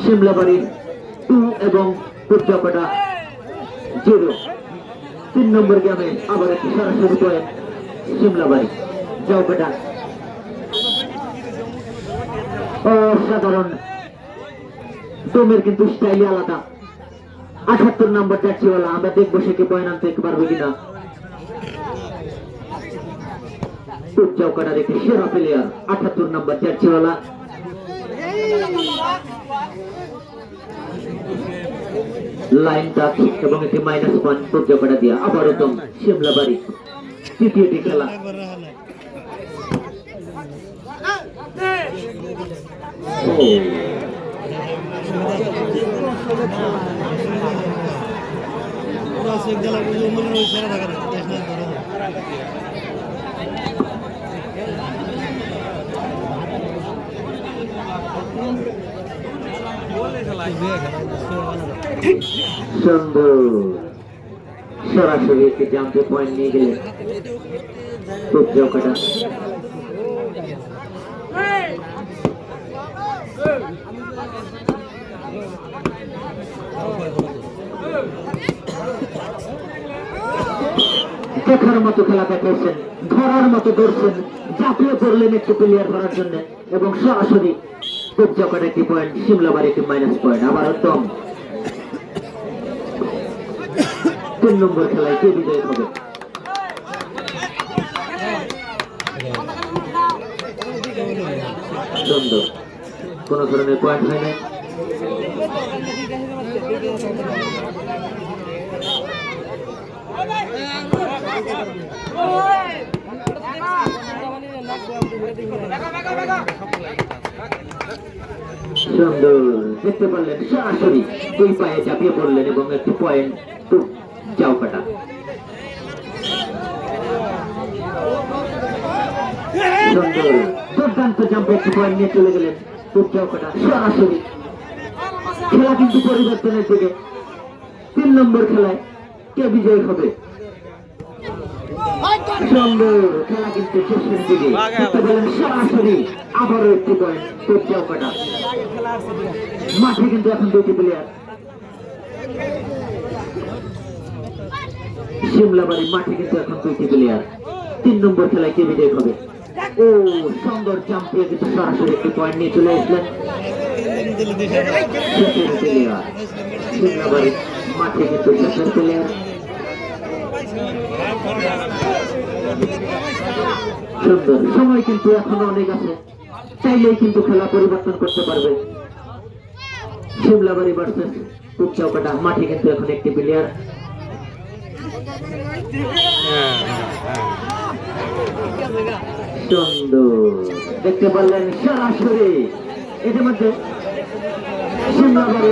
শিমলাবাড়ির 2 এবং পূর্যাপাড়া 0। 3 নম্বর গেমে আবার একটি সরাসরি পয়েন্ট শিমলাবাড়ি। জাউকাটা অসাধারণ, ডোমের কিন্তু স্টাইল আলাদা। 78 নম্বর জার্সিওয়ালা, আমরা দেখবো সে কি পয়েন্ট আনতে পারবে কিনা। জাউকাটা দেখে সেরা প্লেয়ার 78 নম্বর জার্সিওয়ালা। লাইন টাচ এবং একটি -1 পূর্যাপাড়া দিয়া আবারও দম শিমলাবাড়ি। তৃতীয়টি খেলা সুন্দর, সরাসরি একটি জাম্পে পয়েন্ট নিয়ে গেলেন জাউকাটা। দেখার মতো খেলা দেখাইছেন, ধরার মতো ধরছেন, ঝাঁপিয়ে পড়লেন একটি প্লেয়ার ধরার জন্য এবং সরাসরি জাউকাটা একটি পয়েন্ট, শিমলাবাড়ি একটি -পয়েন্ট। আবার দম 3 নম্বর খেলায় কে বিজয়ী হবে? সুন্দর, কোন ধরনের পয়েন্ট হয় নাই। সুন্দর, দেখতে পারলেন সরাসরি 2 পায়ে চাপিয়ে পড়লেন এবং একটি পয়েন্ট জাউকাটা। সুন্দর, দুর্দান্ত জাম্পে একটি পয়েন্ট নিয়ে চলে গেলেন জাউকাটা। সরাসরি খেলা কিন্তু পরিবর্তনের দিকে। 3 নম্বর খেলায় কে বিজয়ী হবে? সুন্দর, খেলা কিন্তু শেষের দিকে। দেখতে পেলেন সরাসরি আবারও একটি পয়েন্ট জাউকাটা। মাঠে কিন্তু এখন 2টি প্লেয়ার। শিমলাবাড়ি মাঠে কিন্তু এখন 2টি প্লেয়ার। 3 নম্বর খেলায় কে বিজয়ী হবে? ও সুন্দর জাম্প দিয়ে কিন্তু সরাসরি একটি পয়েন্ট নিয়ে চলে আসলেন শেষের প্লেয়ার। শিমলাবাড়ি মাঠে কিন্তু শেষের প্লেয়ার। সুন্দর, সময় কিন্তু এখনো অনেক আছে, চাইলেই কিন্তু খেলা পরিবর্তন করতে পারবে। শিমলাবাড়ি ভার্সেস জাউকাটা, মাঠে কিন্তু এখন একটি প্লেয়ার। সুন্দর, দেখতে পারলেন সরাসরি ইতিমধ্যে শিমলাবাড়ি